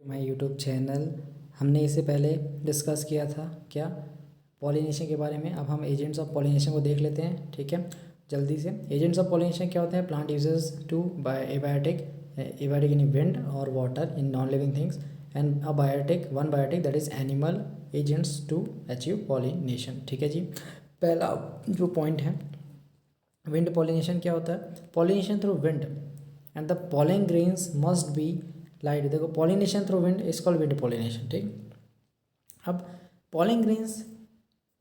My YouTube channel. हमने इससे पहले डिस्कस किया था क्या पॉलिनेशन के बारे में। अब हम एजेंट्स ऑफ पॉलिनेशन को देख लेते हैं। ठीक है, जल्दी से। एजेंट्स ऑफ पॉलिनेशन क्या होते हैं? Plant uses to by abiotic in wind और water in non living things and a biotic one biotic that is animal agents to achieve pollination. ठीक है जी, पहला जो पॉइंट है विंड पॉलिनेशन क्या होता है? Pollination through wind and the pollen grains must be light. देखो, pollination through wind is called wind pollination. ठीक, अब पॉलिन ग्रेन्स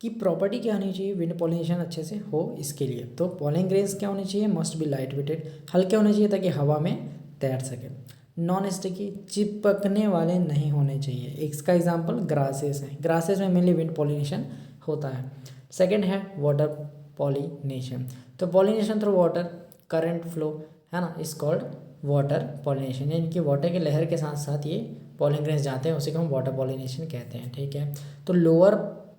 की प्रॉपर्टी क्या होनी चाहिए विंड पॉलिनेशन अच्छे से हो इसके लिए? तो पॉलिन ग्रेन्स क्या होनी चाहिए? मस्ट बी लाइट वेटेड, हल्के होने चाहिए ताकि हवा में तैर सके। नॉन स्टिकी, चिपकने वाले नहीं होने चाहिए। इसका एग्जांपल ग्रासेस है। ग्रासेस में मेनली विंड पॉलिनेशन होता है। सेकंड है वाटर पॉलिनेशन। तो pollination through water current flow है ना, इज कॉल्ड वाटर पॉलिनेशन। यानी कि वाटर के लहर के साथ साथ ये पॉलिन ग्रेन्स जाते हैं, उसी को हम वाटर पॉलिनेशन कहते हैं। ठीक है, तो lower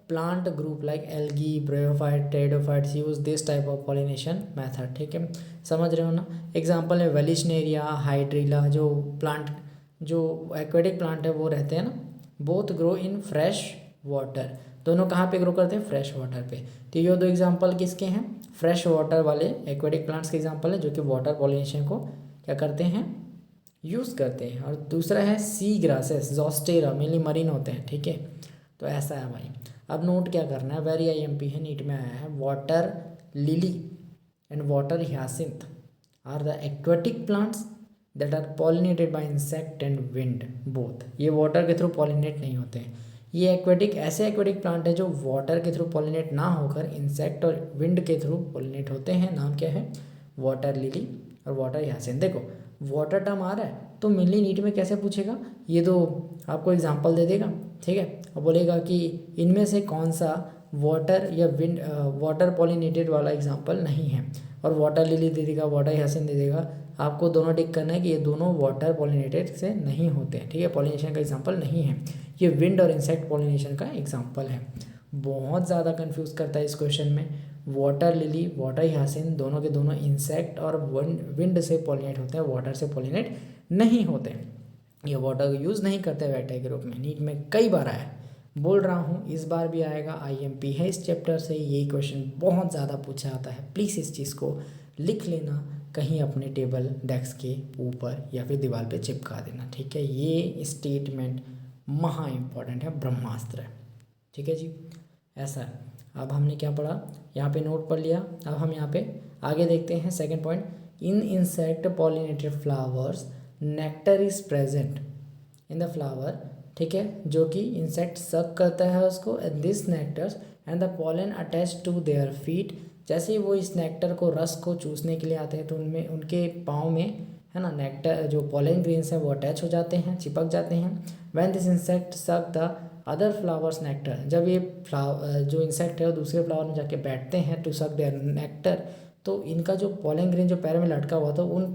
plant group like algae, bryophyte, pteridophytes use this type of pollination method. ठीक है, समझ रहे हो ना। एग्जांपल है वेलिशनेरिया, हाइड्रिला, जो प्लांट जो एक्वेटिक प्लांट है वो रहते हैं ना, both grow in fresh water. दोनों कहाँ पे ग्रो करते हैं? फ्रेश वाटर पे। तो ये दो एग्जांपल किसके हैं? फ्रेश वाटर वाले एक्वेटिक प्लांट्स के एग्जांपल है जो कि वाटर पॉलिनेशन को क्या करते हैं? यूज़ करते हैं। और दूसरा है सी ग्रासेस, जोस्टेरा, मेनली मरीन होते हैं। ठीक है, तो ऐसा है भाई। अब नोट क्या करना है, वेरी IMP है, नीट में आया है। Water lily and water hyacinth are the aquatic plants that are pollinated by insect and wind both. ये वाटर के थ्रू पॉलिनेट नहीं होते हैं। ये एक्वेटिक ऐसे एक्वेटिक प्लांट है जो वाटर के थ्रू पॉलिनेट ना होकर इंसेक्ट और विंड के थ्रू पॉलिनेट होते हैं। नाम क्या है? वाटर लिली और वाटर ह्यासिंथ। देखो, वाटर टर्म आ रहा है तो मेनली नीट में कैसे पूछेगा? ये तो आपको एग्जांपल दे देगा। ठीक है, और बोलेगा कि इनमें से कौन सा वाटर या विंड वाटर पॉलिनेटेड वाला एग्जांपल नहीं है, और वाटर लिली दे देगा, वाटर ह्यासिंथ दे देगा। आपको दोनों टिक करना है कि ये दोनों वाटर पॉलिनेटेड से नहीं होते हैं। ठीक है, पॉलिनेशन का एग्जांपल नहीं है, ये विंड और इंसेक्ट पॉलिनेशन का एग्जांपल है। बहुत ज़्यादा कंफ्यूज करता है इस क्वेश्चन में। वाटर लिली, वाटर ह्यासिंथ दोनों के दोनों इंसेक्ट और विंड से पॉलिनेट होते हैं, वाटर से पॉलिनेट नहीं होते। ये वाटर को यूज़ नहीं करते वैटे के रूप में। नीट में कई बार आया, बोल रहा हूँ इस बार भी आएगा। IMP है इस चैप्टर से, ये क्वेश्चन बहुत ज़्यादा पूछा जाता है। प्लीज़ इस चीज़ को लिख लेना कहीं अपने टेबल डेस्क के ऊपर या फिर दीवार पे चिपका देना। ठीक है, ये स्टेटमेंट महा इम्पॉर्टेंट है, ब्रह्मास्त्र है। ठीक है जी, ऐसा है। अब हमने क्या पढ़ा, यहाँ पे नोट पढ़ लिया। अब हम यहाँ पे आगे देखते हैं second point. In insect pollinated flowers nectar is present in the flower. ठीक है, जो कि इंसेक्ट सक करता है उसको, this nectars and the pollen attach to their feet. जैसे ही वो इस नेक्टर को, रस को चूसने के लिए आते हैं तो उनमें, उनके पाँव में है ना, नेक्टर जो पॉलन ग्रेन्स हैं वो अटैच हो जाते हैं, चिपक जाते हैं। When this insect suck the other flowers nectar, जब ये जो इंसेक्ट है वो दूसरे फ्लावर में जाके बैठते हैं टू सक देयर नेक्टर, तो इनका जो पॉलन ग्रेन जो पैर में लटका हुआ था उन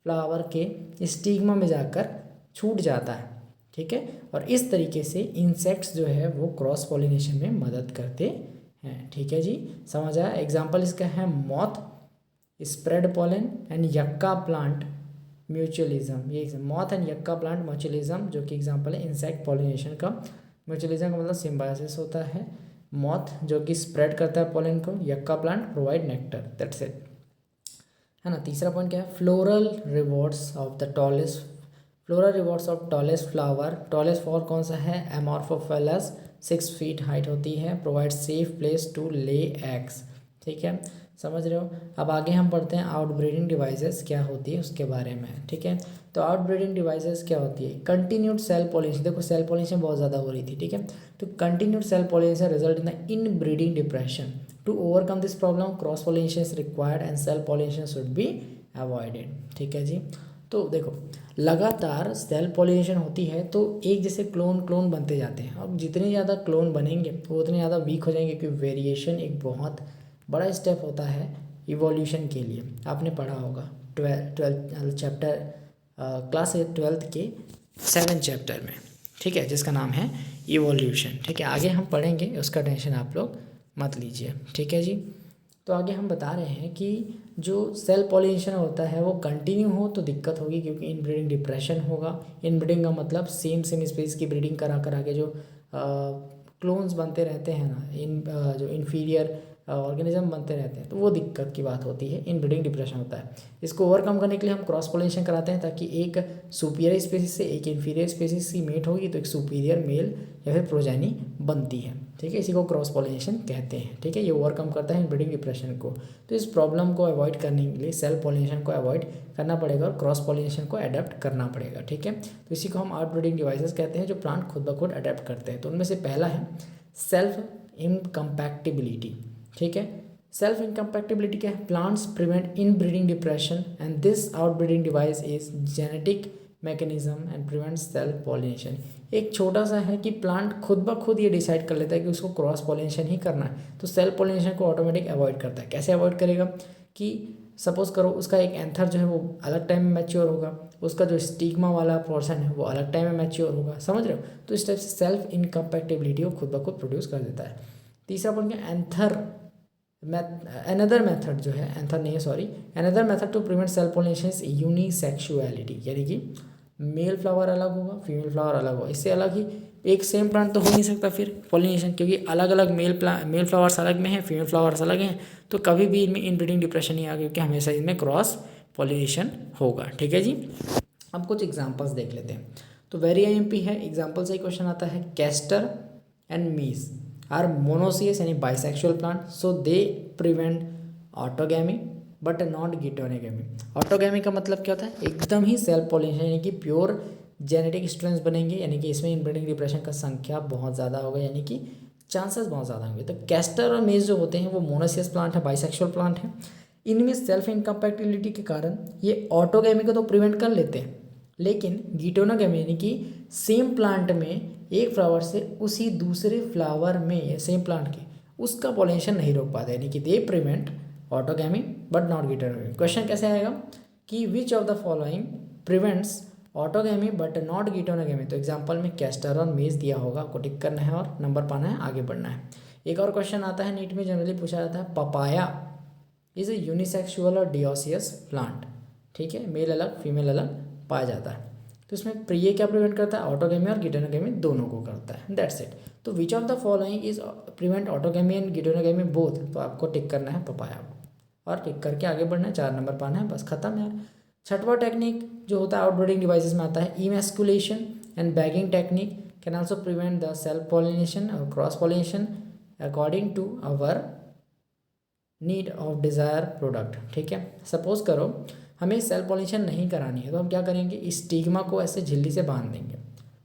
फ्लावर के स्टिग्मा में जाकर छूट जाता है। ठीक है, और इस तरीके से इंसेक्ट्स जो है वो क्रॉस पॉलिनेशन में मदद करते हैं। ठीक है जी, समझ आया। एग्जाम्पल इसका है moth, spread pollen and yucca plant mutualism. ये moth and yucca plant mutualism जो कि एग्जाम्पल है इंसेक्ट पॉलिनेशन का। म्यूचुअलिज्म का मतलब सिम्बायोसिस होता है। मॉथ जो कि स्प्रेड करता है पॉलन को, yucca plant provide nectar, that's it, है ना। तीसरा पॉइंट क्या है? Floral rewards of the tallest, floral rewards of tallest flower. Tallest flower कौन सा है? एमॉर्फोफिलस, 6 फीट हाइट होती है, provide safe place to lay eggs. ठीक है, समझ रहे हो। अब आगे हम पढ़ते हैं आउटब्रीडिंग डिवाइसेस क्या होती है उसके बारे में। ठीक है, तो आउटब्रीडिंग डिवाइसेस क्या होती है? Continued self pollination. देखो, सेल पॉलिनेशन बहुत ज़्यादा हो रही थी। ठीक है, तो continued self pollination result in the inbreeding depression. To overcome this problem cross pollination is required and self pollination should be avoided. ठीक है जी, तो देखो, लगातार सेल पॉलिनेशन होती है तो एक जैसे क्लोन बनते जाते हैं। अब जितने ज़्यादा क्लोन बनेंगे वो उतने ज़्यादा वीक हो जाएंगे, क्योंकि वेरिएशन एक बहुत बड़ा स्टेप होता है इवोल्यूशन के लिए। आपने पढ़ा होगा ट्वेल्थ चैप्टर, क्लास 12th के 7th चैप्टर में। ठीक है, जिसका नाम है इवोल्यूशन। ठीक है, आगे हम पढ़ेंगे, उसका टेंशन आप लोग मत लीजिए। ठीक है जी, तो आगे हम बता रहे हैं कि जो सेल पॉलिनेशन होता है वो कंटिन्यू हो तो दिक्कत होगी, क्योंकि इनब्रीडिंग डिप्रेशन होगा। इनब्रीडिंग का मतलब सेम स्पेस की ब्रीडिंग करा करा के जो क्लोन्स बनते रहते हैं ना, जो इन्फीरियर ऑर्गेनिज्म बनते रहते हैं, तो वो दिक्कत की बात होती है, इनब्रीडिंग डिप्रेशन होता है। इसको ओवरकम करने के लिए हम क्रॉस पॉलिनेशन कराते हैं, ताकि एक सुपीरियर स्पीसीज से एक इन्फीरियर स्पीसीज की मेट होगी तो एक सुपीरियर मेल या फिर प्रोजेनी बनती है। ठीक है, इसी को क्रॉस पॉलिनेशन कहते हैं। ठीक है, ये ओवरकम करता है इनब्रीडिंग डिप्रेशन को। तो इस प्रॉब्लम को अवॉइड करने के लिए सेल पॉलिनेशन को अवॉइड करना पड़ेगा और क्रॉस पॉलिनेशन को अडेप्ट करना पड़ेगा। ठीक है, तो इसी को हम आउटब्रीडिंग डिवाइसेस कहते हैं, जो प्लांट खुद ब खुद अडेप्ट करते हैं। तो उनमें से पहला है सेल्फ इनकम्पैक्टिबिलिटी। ठीक है, सेल्फ इनकम्पैक्टिबिलिटी क्या है? Plants prevent inbreeding depression and this outbreeding device is genetic mechanism and prevents self pollination. एक छोटा सा है कि प्लांट खुद ब खुद ये डिसाइड कर लेता है कि उसको क्रॉस पॉलिनेशन ही करना है, तो सेल्फ पॉलिनेशन को ऑटोमेटिक अवॉइड करता है। कैसे अवॉइड करेगा? कि सपोज करो उसका एक एंथर जो है वो अलग टाइम में मैच्योर होगा, उसका जो स्टिग्मा वाला पोर्शन है वो अलग टाइम में मैच्योर होगा, समझ रहे हो? तो इस टाइप से सेल्फ इनकम्पैक्टिबिलिटी वो खुद ब खुद प्रोड्यूस कर देता है। तीसरा पॉइंट क्या? एंथर अनदर मेथड जो है, एंथर नहीं है sorry, another method to prevent self pollination is unisexuality, यानी कि मेल फ्लावर अलग होगा, फीमेल फ्लावर अलग होगा। इससे अलग ही एक सेम प्लांट तो हो नहीं सकता फिर पॉलिनेशन, क्योंकि अलग अलग मेल फ्लावर्स अलग में हैं, फीमेल फ्लावर्स अलग हैं, तो कभी भी इनमें इनब्रीडिंग डिप्रेशन नहीं आएगा, क्योंकि हमेशा इनमें क्रॉस पॉलिनेशन होगा। ठीक है जी, अब कुछ एग्जांपल्स देख लेते हैं। तो वेरी IMP है, एग्जांपल से ही क्वेश्चन आता है। Castor and maize are monoecious यानी bisexual plant, so they prevent autogamy but not geitonogamy. Autogamy का मतलब क्या होता है? एकदम ही सेल्फ पॉलिनेशन, यानी कि प्योर जेनेटिक स्ट्रेंथ बनेंगे, यानी कि इसमें इनब्रीडिंग डिप्रेशन का संख्या बहुत ज़्यादा होगा, यानी कि चांसेस बहुत ज़्यादा होंगे। तो कैस्टर और मेज जो होते हैं वो मोनोसियस प्लांट है, बाइसेक्सुअल प्लांट है। इनमें सेल्फ इनकम्पैक्टिबिलिटी के कारण ये ऑटोगैमी को तो प्रिवेंट कर लेते हैं, लेकिन गिटोनोगैमी यानी कि सेम प्लांट में एक फ्लावर से उसी दूसरे फ्लावर में सेम प्लांट के उसका पॉलिनेशन नहीं रोक पाते, यानी कि they prevent autogamy but not geitonogamy. Question कैसे आएगा कि which of the following prevents autogamy but not geitonogamy. तो एग्जांपल में कैस्टर और मेज दिया होगा, आपको टिक करना है और नंबर पाना है, आगे बढ़ना है। एक और क्वेश्चन आता है नीट में, जनरली पूछा जाता है, पपाया इज ए यूनिसेक्सुअल और डियोसियस प्लांट। ठीक है, मेल अलग फीमेल अलग पाया जाता है, तो इसमें ये क्या प्रिवेंट करता है? ऑटोगैमी और गिटोनोगैमी दोनों को करता है, दैट्स इट। तो which of the following is prevent autogamy and geitonogamy both, तो आपको टिक करना है पपाया और टिक करके आगे बढ़ना है, 4 नंबर पाना है, बस खत्म यार। छठवां टेक्निक जो होता है आउटब्रीडिंग डिवाइसेस में आता है, emasculation and bagging technique can also prevent the self pollination और cross pollination according to our need of desire product. ठीक है, सपोज करो हमें सेल्फ पॉलिनेशन नहीं करानी है, तो हम क्या करेंगे? स्टिग्मा को ऐसे झिल्ली से बांध देंगे,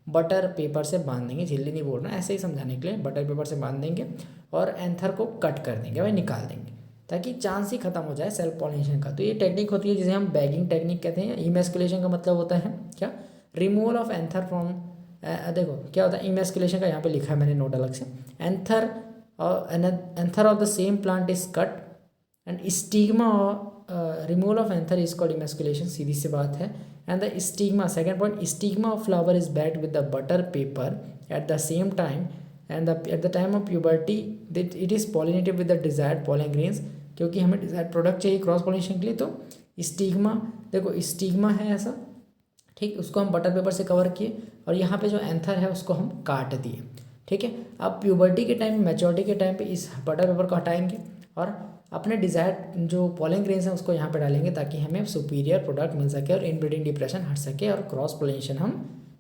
बटर पेपर से बांध देंगे, झिल्ली नहीं बोल रहा, ऐसे ही समझाने के लिए बटर पेपर से बांध देंगे और एंथर को कट कर देंगे, वही निकाल देंगे, ताकि चांस ही खत्म हो जाए सेल्फ पॉलिनेशन का। तो ये टेक्निक होती है जिसे हम बैगिंग टेक्निक कहते हैं। इमैस्कुलेशन का मतलब होता है क्या? रिमूवल ऑफ एंथर फ्रॉम, देखो क्या होता है इमैस्कुलेशन का, यहाँ पे लिखा है मैंने नोट अलग से, anther of the same plant is cut and stigma, removal of anther is called emasculation, सीधी सी बात है। And the stigma, second point, stigma of flower is bagged with the butter paper at the same time and at the time of puberty it is pollinated with the desired pollen grains, क्योंकि हमें desired product चाहिए cross pollination के लिए। तो stigma, देखो stigma है ऐसा, ठीक, उसको हम बटर पेपर से कवर किए और यहाँ पे जो एंथर है उसको हम काट दिए। ठीक है, अब प्यूबर्टी के टाइम, मैच्योरिटी के टाइम पे इस बटर पेपर को हटाएंगे और अपने डिजायर्ड जो पॉलन ग्रेन्स हैं उसको यहाँ पे डालेंगे, ताकि हमें सुपीरियर प्रोडक्ट मिल सके और इनब्रीडिंग डिप्रेशन हट सके और क्रॉस पॉलिनेशन हम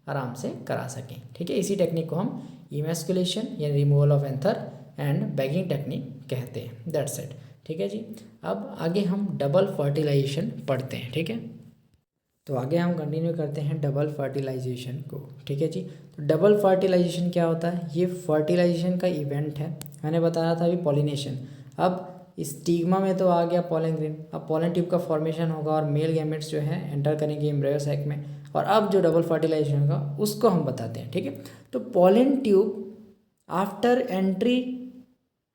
आराम से करा सकें। ठीक है, इसी टेक्निक को हम इमैस्कुलेशन या removal of anther and bagging technique कहते हैं, दैट्स इट। ठीक है जी, अब आगे हम डबल फर्टिलाइजेशन पढ़ते हैं। ठीक है, तो आगे हम कंटिन्यू करते हैं डबल फर्टिलाइजेशन को। ठीक है जी, तो डबल फर्टिलाइजेशन क्या होता है? ये फर्टिलाइजेशन का इवेंट है, मैंने बताया था अभी पॉलिनेशन। अब स्टिग्मा में तो आ गया पॉलन ग्रेन, अब पॉलन ट्यूब का फॉर्मेशन होगा और मेल गैमेट्स जो है एंटर करेंगे एम्ब्रियो सैक में, और अब जो डबल फर्टिलाइजेशन होगा उसको हम बताते हैं। ठीक है, तो pollen tube after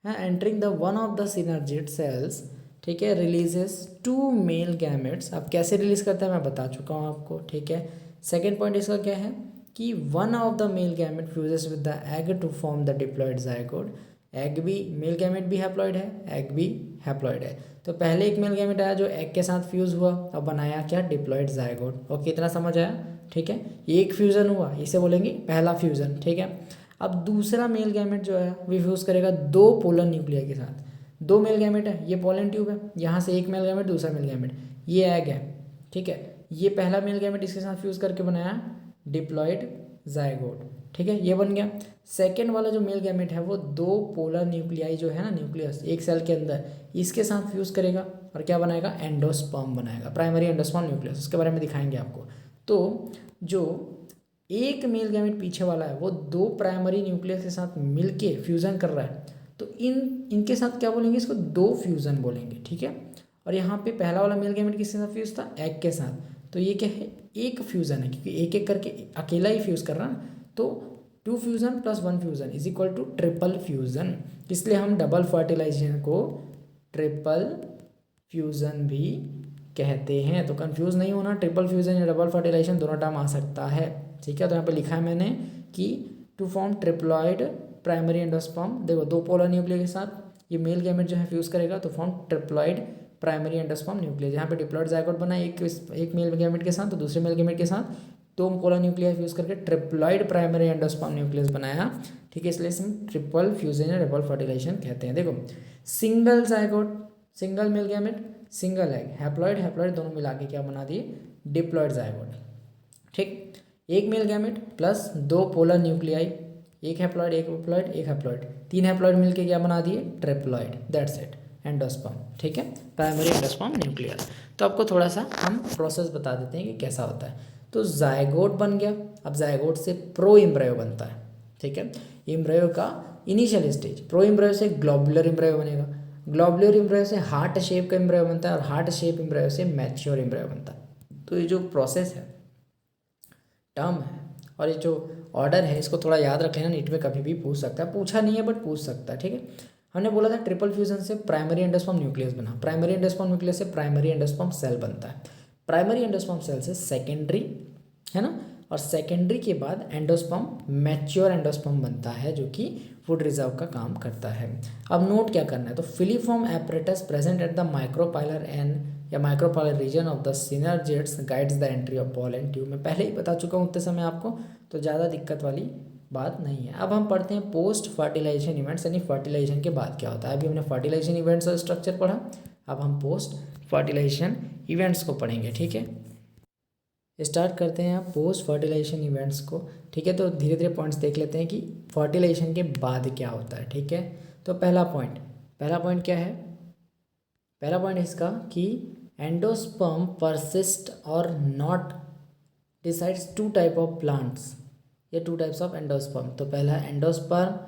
entering the one of the synergid cells, ठीक है, रिलीजेस 2 मेल गैमेट्स। अब कैसे रिलीज करता है मैं बता चुका हूँ आपको। ठीक है, सेकेंड पॉइंट इसका क्या है कि one of the male gamete fuses with the egg to form the diploid zygote, egg भी मेल गैमेट भी हैप्लॉइड है, एग भी हैप्लॉइड है। तो पहले एक मेल गैमेट आया जो एग के साथ फ्यूज़ हुआ और बनाया क्या, डिप्लॉइड जायगोट। और कितना समझ आया, ठीक है। एक फ्यूज़न हुआ, इसे बोलेंगे पहला फ्यूज़न, ठीक है। अब दूसरा मेल गैमेट जो है वो फ्यूज़ करेगा दो पोलर न्यूक्लिया के साथ। दो मेल गैमेट है, ये पोलन ट्यूब है, यहाँ से एक मेल गैमेट दूसरा मेल गैमेट, ये एग है, ठीक है। ये पहला मेल गैमेट इसके साथ फ्यूज़ करके बनाया डिप्लॉइड जायगोट, ठीक है, ये बन गया। सेकेंड वाला जो मेल गैमेट है वो दो पोलर न्यूक्लियाई जो है ना, न्यूक्लियस एक सेल के अंदर, इसके साथ फ्यूज़ करेगा और क्या बनाएगा, एंडोस्पर्म बनाएगा, प्राइमरी एंडोस्पर्म न्यूक्लियस, उसके बारे में दिखाएंगे आपको। तो जो एक मेल गैमेट पीछे वाला है वो दो प्राइमरी न्यूक्लियस के साथ मिलके फ्यूज़न कर रहा है, तो इनके साथ क्या बोलेंगे, इसको दो फ्यूज़न बोलेंगे, ठीक है। और यहाँ पे पहला वाला मेल गैमेट किसके साथ फ्यूज़ था, एग के साथ, तो ये क्या है, एक फ्यूज़न है, क्योंकि एक एक करके अकेला ही फ्यूज़ कर रहा है, तो 2 fusion + 1 fusion is equal to triple fusion. इसलिए हम डबल फर्टिलाइजेशन को ट्रिपल फ्यूज़न भी कहते हैं। तो कंफ्यूज नहीं होना, ट्रिपल फ्यूज़न या डबल फर्टिलाइजेशन दोनों टर्म आ सकता है, ठीक है। तो यहाँ पे लिखा है मैंने कि to form triploid primary endosperm, देखो दो पोलर न्यूक्लिया के साथ ये मेल गैमेट जो है फ्यूज़ करेगा तो form triploid primary endosperm nucleus. यहाँ पे डिप्लॉइड जायगोट बना एक मेल गैमेट के साथ, तो दूसरे मेल गैमेट के साथ दो पोलर न्यूक्लिया फ्यूज़ करके ट्रिप्लॉइड प्राइमरी एंडोस्पर्म न्यूक्लियस बनाया, ठीक है। इसलिए हम ट्रिपल फ्यूजन या डबल फर्टिलाइजेशन कहते हैं। देखो single zygote, single male gamete, single egg, haploid haploid दोनों मिला के क्या बना दिए, डिप्लॉइड जायगोट, ठीक। एक मेल गैमेट प्लस दो पोलर न्यूक्लियाई, एक हैप्लॉइड एक हैप्लॉइड एक हैप्लॉइड, तीन हैप्लॉइड मिलके क्या बना दिए, ट्रिप्लॉइड, दैट्स इट, एंडोस्पर्म, ठीक है, प्राइमरी एंडोस्पर्म न्यूक्लियस। तो आपको थोड़ा सा हम प्रोसेस बता देते हैं कि कैसा होता है। तो जायगोट बन गया, अब जायगोट से प्रो एम्ब्रायो बनता है, ठीक है। एम्ब्रायो का इनिशियल स्टेज, प्रो एम्ब्रायो से ग्लोबुलर एम्ब्रायो बनेगा, ग्लोबुलर एम्ब्रायो से हार्ट शेप का एम्ब्रायो बनता है और हार्ट शेप एम्ब्रायो से मैच्योर एम्ब्रायो बनता है। तो ये जो प्रोसेस है, टर्म है और ये जो ऑर्डर है, इसको थोड़ा याद रख लेना, नीट में कभी भी पूछ सकता है, पूछा नहीं है बट पूछ सकता है, ठीक है। हमने बोला था ट्रिपल फ्यूजन से प्राइमरी एंडोस्पर्म न्यूक्लियस बना, प्राइमरी एंडोस्पर्म न्यूक्लियस से प्राइमरी एंडोस्पर्म सेल बनता है, प्राइमरी एंडोस्पर्म सेल से सेकेंडरी, है ना, और सेकेंडरी के बाद एंडोस्पर्म मैच्योर एंडोस्पर्म बनता है जो कि फूड रिजर्व का काम करता है। अब नोट क्या करना है, तो filiform apparatus present at the micropylar end या micropylar region of the synergids guides the entry of pollen tube. मैं पहले ही बता चुका हूँ उतने समय आपको, तो ज़्यादा दिक्कत वाली बात नहीं है। अब हम पढ़ते हैं पोस्ट फर्टिलाइजेशन इवेंट्स, यानी फर्टिलाइजेशन के बाद क्या होता है। अभी हमने फर्टिलाइजेशन इवेंट्स और स्ट्रक्चर पढ़ा, अब हम पोस्ट फर्टिलाइजेशन इवेंट्स को पढ़ेंगे, ठीक है। स्टार्ट करते हैं पोस्ट फर्टिलाइजेशन इवेंट्स को, ठीक है। तो धीरे धीरे पॉइंट्स देख लेते हैं कि फर्टिलाइजेशन के बाद क्या होता है, ठीक है। तो पहला पॉइंट क्या है, पहला पॉइंट इसका कि एंडोस्पर्म परसिस्ट और not decides two type of plants या टू टाइप्स ऑफ एंडोस्पर्म। तो पहला एंडोस्पर्म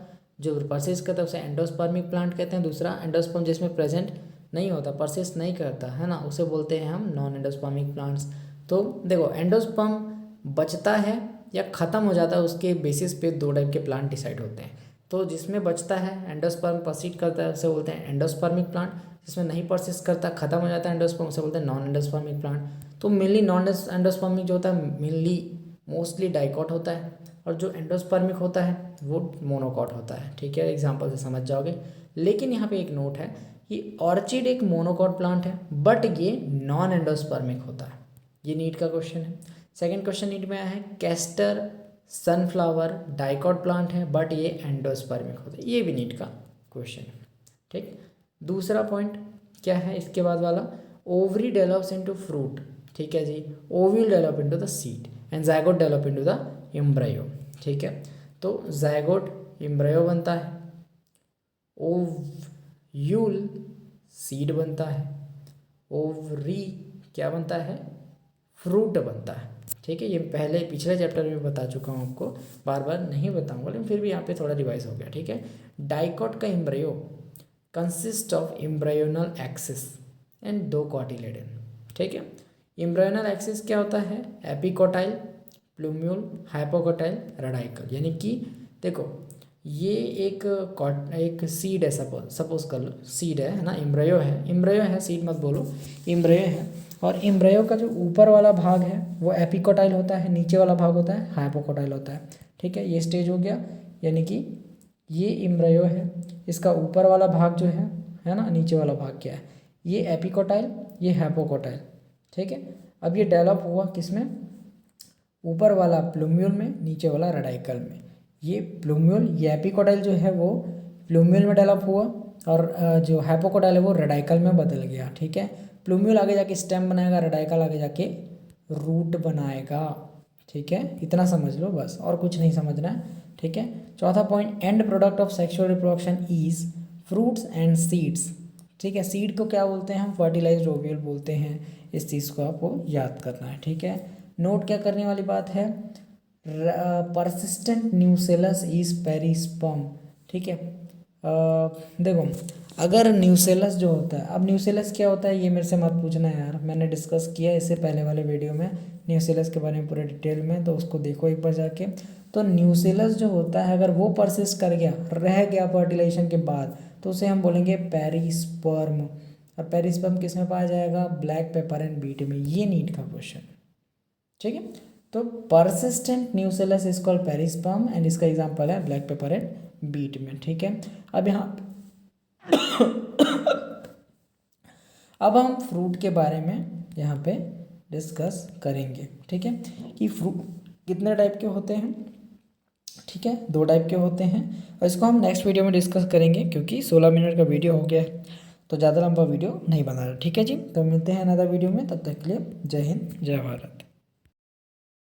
जो परसिस्ट करता है उसे एंडोस्पर्मिक प्लांट कहते हैं, दूसरा एंडोस्पर्म जिसमें प्रेजेंट नहीं होता, परसिस्ट नहीं करता है ना, उसे बोलते हैं हम नॉन एंडोस्पर्मिक प्लांट्स। तो देखो एंडोस्पर्म बचता है या ख़त्म हो जाता है, उसके बेसिस पे दो टाइप के प्लांट डिसाइड होते हैं। तो जिसमें बचता है एंडोस्पर्म परसिस्ट करता है उसे बोलते हैं एंडोस्पर्मिक प्लांट, जिसमें नहीं परसिस्ट करता खत्म हो जाता है एंडोस्पर्म उसे बोलते हैं नॉन एंडोस्पर्मिक प्लांट। तो मेनली नॉन एंडोस्पर्मिक जो होता है मेनली मोस्टली डाइकॉट होता है, और जो एंडोस्पर्मिक होता है वो मोनोकॉट होता है, ठीक है। एग्जाम्पल से समझ जाओगे। लेकिन यहाँ पे एक नोट है कि ऑर्चिड एक मोनोकॉट प्लांट है बट ये नॉन एंडोस्पर्मिक होता है, ये नीट का क्वेश्चन है। सेकंड क्वेश्चन नीट में आया है कैस्टर सनफ्लावर डाइकॉट प्लांट है बट ये एंडोस्पर्मिक होता है, ये भी नीट का क्वेश्चन है, ठीक। दूसरा पॉइंट क्या है इसके बाद वाला, ओवरी डेवलप्स इनटू फ्रूट, ठीक है जी, ovule develop into the seed and zygote develop into the embryo, ठीक है। तो जायगोट एम्ब्रायो बनता है, ओव्यूल सीड बनता है, ओवरी क्या बनता है, फ्रूट बनता है, ठीक है। ये पहले पिछले चैप्टर में बता चुका हूँ आपको, बार बार नहीं बताऊँगा, लेकिन फिर भी यहाँ पे थोड़ा रिवाइज हो गया, ठीक है। डाइकॉट का embryo consist of embryonal axis and दो कॉटिलेडन, ठीक है। एम्ब्रायोनल एक्सिस क्या होता है, एपिकोटाइल, प्लूम्यूल, हाइपोकोटाइल, रेडिकल, यानी कि देखो ये एक सीड है, सपोज कर लो सीड है ना, एम्ब्रायो है, सीड मत बोलो, एम्ब्रायो है, और एम्ब्रायो का जो ऊपर वाला भाग है वो एपिकोटाइल होता है, नीचे वाला भाग होता है हाइपोकोटाइल होता है, ठीक है। ये स्टेज हो गया, यानी कि ये एम्ब्रायो है, इसका ऊपर वाला भाग जो है ना, नीचे वाला भाग क्या है, ये एपिकोटाइल, ये हाइपोकोटाइल, ठीक है। अब ये डेवलप हुआ किसमें, ऊपर वाला प्लूम्यूल में, नीचे वाला रेडिकल में। ये प्लूम्यूल, ये एपिकोटाइल जो है वो प्लूम्यूल में डेवलप हुआ, और जो हाइपोकोटाइल है वो रेडिकल में बदल गया, ठीक है। प्लूम्यूल आगे जाके स्टेम बनाएगा, रेडिकल आगे जाके रूट बनाएगा, ठीक है। इतना समझ लो बस, और कुछ नहीं समझना है, ठीक है। चौथा point, and product of sexual reproduction is fruits and seeds, ठीक है। सीड को क्या बोलते हैं हम, फर्टिलाइज्ड ओव्यूल बोलते हैं। इस चीज़ को आपको याद करना है, ठीक है। नोट क्या करने वाली बात है, परसिस्टेंट न्यूसेलस इज पेरिस्पर्म, ठीक है। देखो, अगर न्यूसेलस जो होता है, अब न्यूसेलस क्या होता है ये मेरे से मत पूछना यार, मैंने डिस्कस किया इससे पहले वाले वीडियो में न्यूसेलस के बारे में पूरे डिटेल में, तो उसको देखो एक बार जाके। तो न्यूसेलस जो होता है अगर वो परसिस्ट कर गया, रह गया फर्टिलाइजेशन के बाद, तो उसे हम बोलेंगे पेरिस्पर्म। और पेरिस्पर्म किस में पाया जाएगा, ब्लैक पेपर एंड बीट में। ये नीट का क्वेश्चन, ठीक है। तो persistent nucellus is called perisperm, and इसका एग्जांपल है ब्लैक पेपर एंड बीट में, ठीक है। अब यहाँ अब हम फ्रूट के बारे में यहाँ पे डिस्कस करेंगे, ठीक है, कि फ्रूट कितने टाइप के होते हैं, ठीक है, 2 टाइप के होते हैं। और इसको हम नेक्स्ट वीडियो में डिस्कस करेंगे, क्योंकि 16 मिनट का वीडियो हो गया है, तो ज़्यादा लंबा वीडियो नहीं बना रहा, ठीक है जी। तो मिलते हैं अनदर वीडियो में, तब तक के लिए जय हिंद, जय भारत।